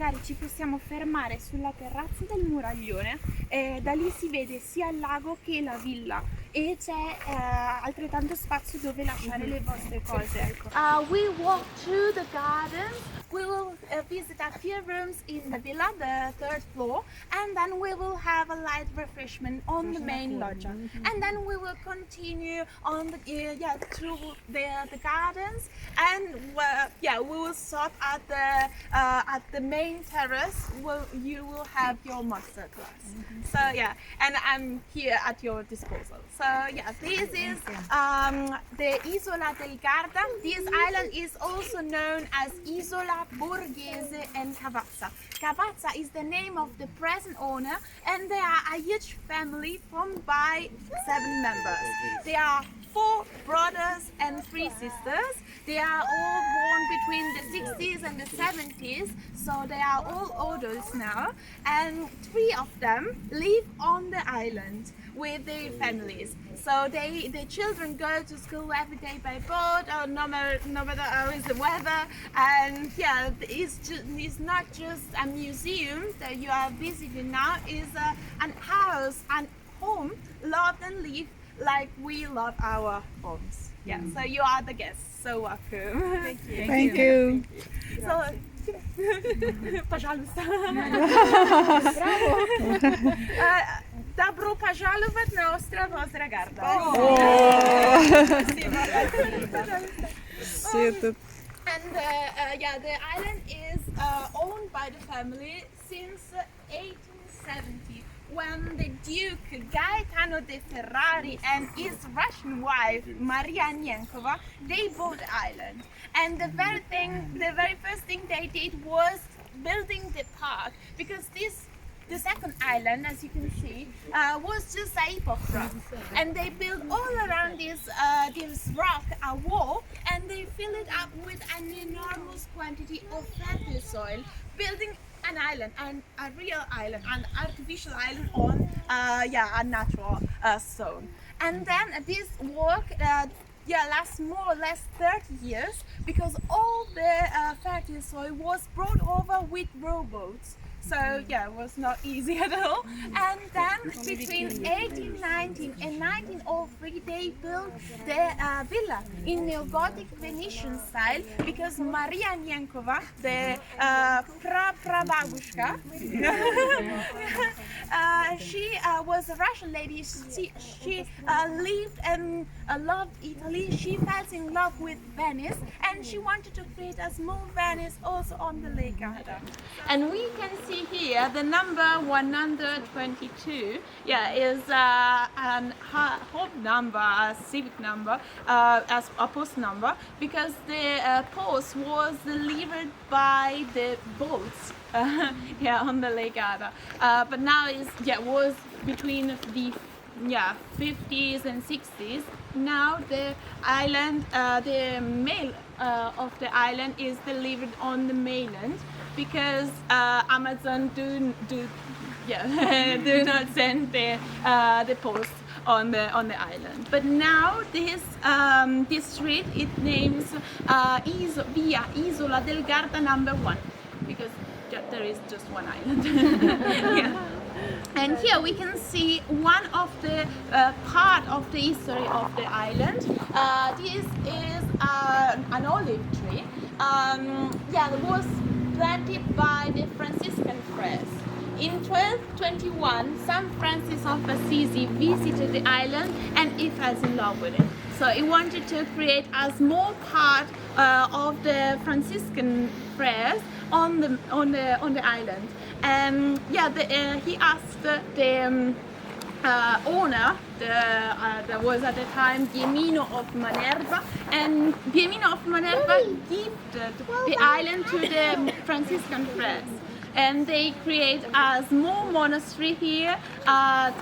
magari ci possiamo fermare sulla terrazza del muraglione e da lì si vede sia il lago che la villa e c'è altrettanto spazio dove lasciare le vostre cose. We walk through the gardens. We will visit a few rooms in the villa, the third floor, and then we will have a light refreshment on the main loggia. And then we will continue on the through the gardens, and we will stop at the main terrace where you will have your master-class. So and I'm here at your disposal. So this is the Isola del Garda. This island is also known as Isola Borgese and Cavazza. Cavazza is the name of the present owner, and they are a huge family formed by 7 members. They are 4 brothers and 3 sisters. They are all born between the 60s and the 70s, so they are all adults now, and 3 of them live on the island with their families. So the children go to school every day by boat, or no matter how is the weather. And it's not just a museum that you are visiting now. It's an house, an home, loved and lived like we love our homes. Yeah, so you are the guests. So welcome. Thank you. Thank you. So, пожалуйста. Добро пожаловать на остров озеро Гарда. And the island is owned by the family since 1870, when the Duke Gaetano de Ferrari and his Russian wife Maria Nienkova, they bought the island. And the very first thing they did was building the park, because the second island, as you can see, was just a heap of rock, and they built all around this rock a wall, and they filled it up with an enormous quantity of fertile soil, building an island, and a real island, an artificial island on a natural stone. And then this work lasts more or less 30 years, because all the fertile soil was brought over with rowboats. So it was not easy at all. And then between 1819 and 1903 they built the villa in neo-Gothic Venetian style, because Maria Nienkova, the prababushka, she was a Russian lady. She lived and loved Italy. She fell in love with Venice, and she wanted to create a small Venice also on the Lake Garda. And we can see here the number 122 is a home number, a civic number, as a post number, because the post was delivered by the boats on the Lake Garda. But now was between the 50s and 60s. Now the island, the mail of the island is delivered on the mainland, because Amazon do not send the post on the island. But now this street, it names Via Isola del Garda number 1, because there is just one island. And here we can see one of the part of the history of the island. This is an olive tree. It was planted by the Franciscan friars. In 1221, Saint Francis of Assisi visited the island, and he fell in love with it. So he wanted to create a small part of the Franciscan friars on the island. And he asked the owner, that was at the time Giemino of Manerva, and Giemino of Manerva gifted the island to the Franciscan friars. And they create a small monastery here.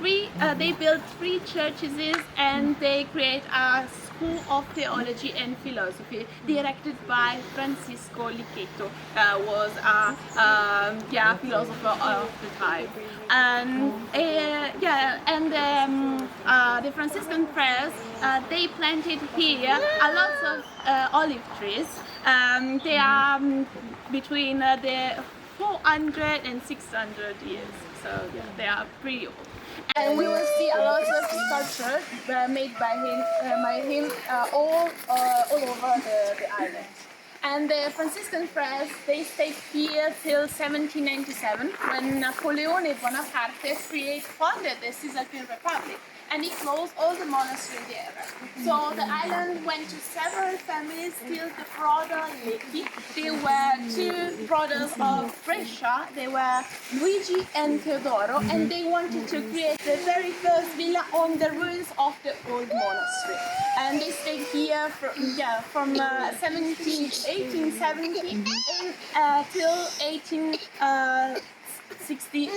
They built 3 churches, and they create a school of theology and philosophy directed by Francisco Lichetto, was a philosopher of the time. And the Franciscan friars, they planted here a lot of olive trees. They are between the 400 and 600 years, so yeah, they are pretty old. And we will see a lot of sculptures made by him all over the island. And the Franciscan friars, they stayed here till 1797 when Napoleone Bonaparte founded the Cisalpine Republic, and he closed all the monasteries there. So the island went to several families till the Lecchi. They were two brothers of Brescia. They were Luigi and Teodoro, and they wanted to create the very first villa on the ruins of the old monastery. And they stayed here from 1870 till 1860.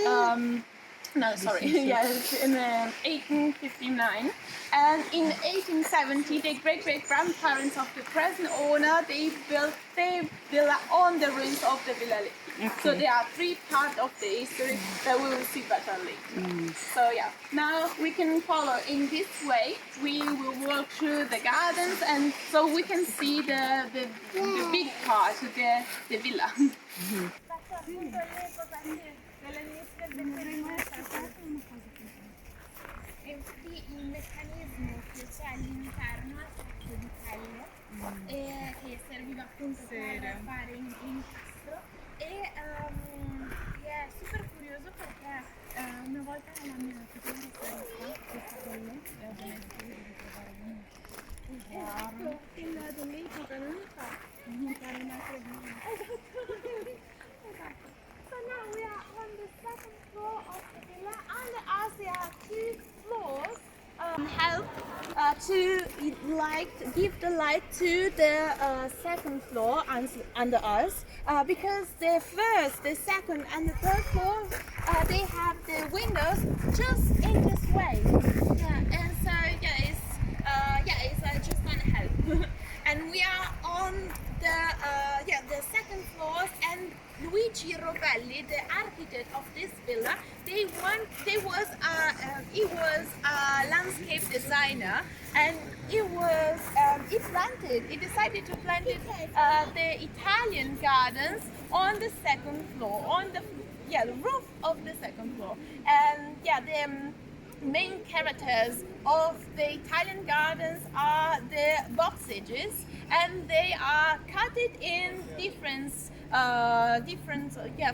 No, sorry, yes, in 1859. And in 1870, the great-great-grandparents of the present owner, they built their villa on the ruins of the Villa Lecchi. Okay. So there are three parts of the history that we will see better later. So yeah, now we can follow in this way. We will walk through the gardens, and so we can see the big part, the villa. E qui il meccanismo che c'è all'interno è fatto di pelle che serviva appunto per fare l'incastro e è super curioso perché una volta nella mia fotografia questa pelle e ovviamente devo trovare quella dell'epoca non mi fa diventare una credina. Esatto. So now we are on the second floor of the villa. Under us there are two floors. Help to give the light to the second floor under us because the first, the second, and the third floor they have the windows just in this way. Yeah, and so it's just gonna help. And we are on the second floor, and Luigi Rovelli, the architect of this villa, he was a landscape designer, and he decided to plant the Italian gardens on the second floor, on the roof of the second floor. And the main characters of the Italian gardens are the boxages, and they are cut in different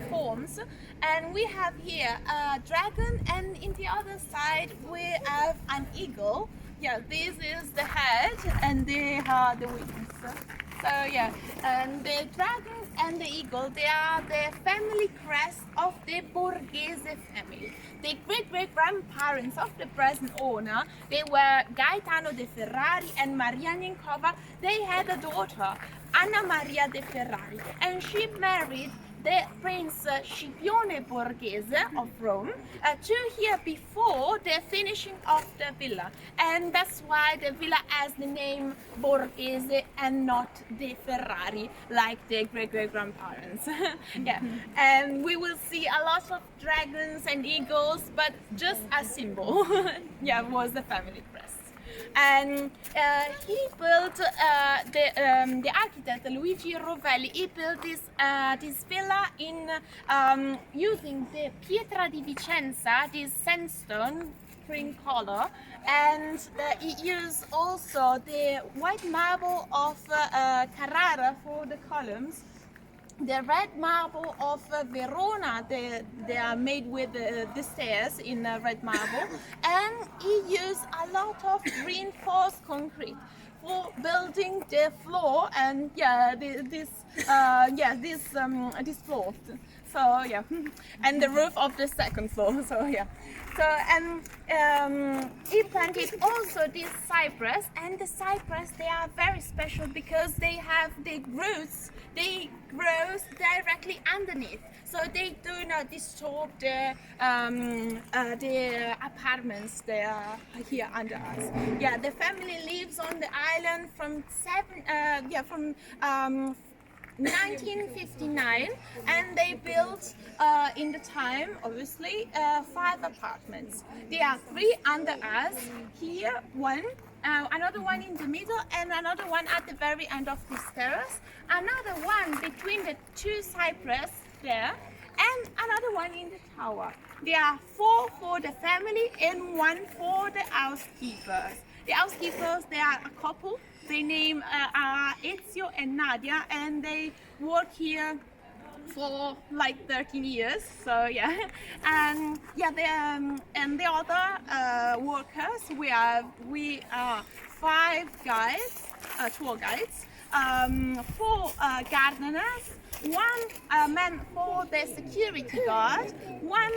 forms. And we have here a dragon, and in the other side we have an eagle. Yeah, this is the head, and they are the wings. So and the dragon and the eagle, they are the family crest of the Borgese family. The great-great-grandparents of the present owner, they were Gaetano de Ferrari and Maria Ninkova. They had a daughter, Anna Maria de Ferrari, and she married the Prince Scipione Borghese of Rome 2 years before the finishing of the villa, and that's why the villa has the name Borghese and not de Ferrari like the great-great-grandparents. And we will see a lot of dragons and eagles, but just a symbol. Was the family crest. And he built the architect Luigi Rovelli. He built this villa in using the pietra di Vicenza, this sandstone cream color, and he used also the white marble of Carrara for the columns. The red marble of Verona, they are made with the stairs in red marble, and he used a lot of reinforced concrete for building the floor and this floor. So and the roof of the second floor. He planted also this cypress, and the cypress, they are very special because they have the roots. They grow directly underneath, so they do not disturb the apartments that are here under us. The family lives on the island from 1959, and they built in the time, obviously, 5 apartments. There are 3 under us, here 1, another one in the middle, and another one at the very end of this terrace, another one between the 2 cypress there, and another one in the tower. There are 4 for the family and 1 for the housekeepers. The housekeepers, they are a couple. Their name are Ezio and Nadia, and they work here for like 13 years. So yeah, and yeah, and the other workers, we are 5 guides, tour guides, 4 gardeners, 1 man for the security guard, 1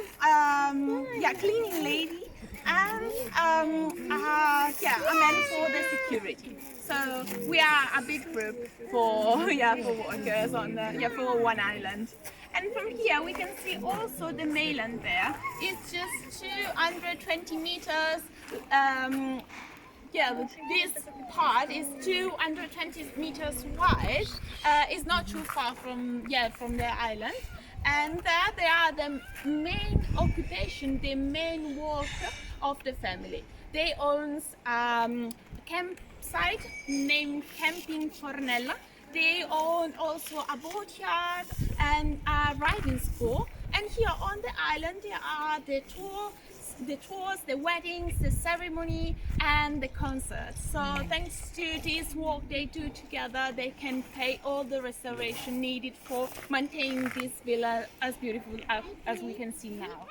cleaning lady, and a man for the security. So we are a big group for workers on for one island. And from here we can see also the mainland there. It's just 220 meters. This part is 220 meters wide. It's not too far from the island. And they are the main occupation, the main work of the family. They own campsite named Camping Fornella. They own also a boatyard and a riding school. And here on the island there are the tours, the weddings, the ceremony, and the concerts. So thanks to this work they do together, they can pay all the restoration needed for maintaining this villa as beautiful as we can see now.